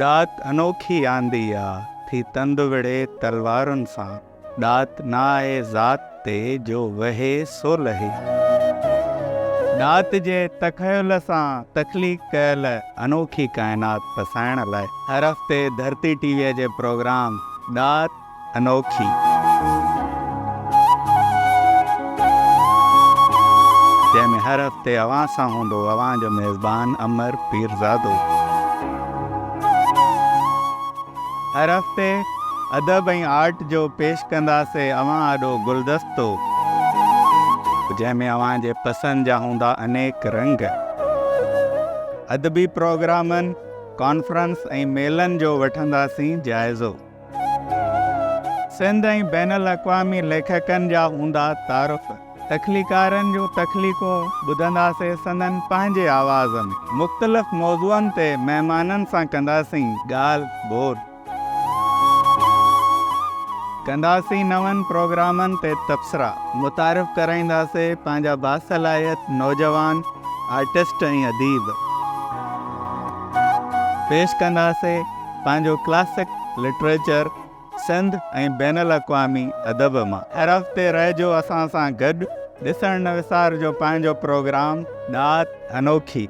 ॾात अनोखी आंदी आ थी तंद विड़े तलवारुनि सां। ॾात ना आहे ज़ात ते जो वहे सो लहे। ॾात जे तख़यल सां तख़लीक़ कयल अनोखी काइनात पसाइण लाइ हर हफ़्ते धरती टीवीअ जे प्रोग्राम ॾात अनोखी जंहिंमें हर हफ़्ते अवां सां हूंदो अवां जो मेज़बान अमर पीरज़ादो। हर हफ़्ते अदब ऐं आर्ट जो पेश कंदासीं अवां आॾो गुलदस्तो जंहिंमें अवां जे पसंदि जा हूंदा अनेक रंग। अदबी प्रोग्रामनि, कॉन्फ्रेंस ऐं मेलनि जो वठंदासीं जाइज़ो। सिंध ऐं बैनुल अक़वामी लेखकनि जा हूंदा तारुफ़। तख़लीकारनि जो तख़लीक़ो ॿुधंदासीं संदनि पंहिंजे आवाज़ में। मुख़्तलिफ़ मौज़ूअनि ते महिमाननि सां कंदासीं ॻाल्हि ॿोल। कंदासीं नवनि प्रोग्रामनि ते तबसरा। मुतारिफ़ कराईंदासीं पंहिंजा बासलाहियत नौजवान आर्टिस्ट ऐं अदीब। पेश कंदासीं पंहिंजो क्लासिक लिटरेचर सिंध ऐं बैनुल अक़वामी अदब मां। हर हफ़्ते रहिजो असां सां गॾु। ॾिसण न विसारिजो पंहिंजो प्रोग्राम ॾात अनोखी।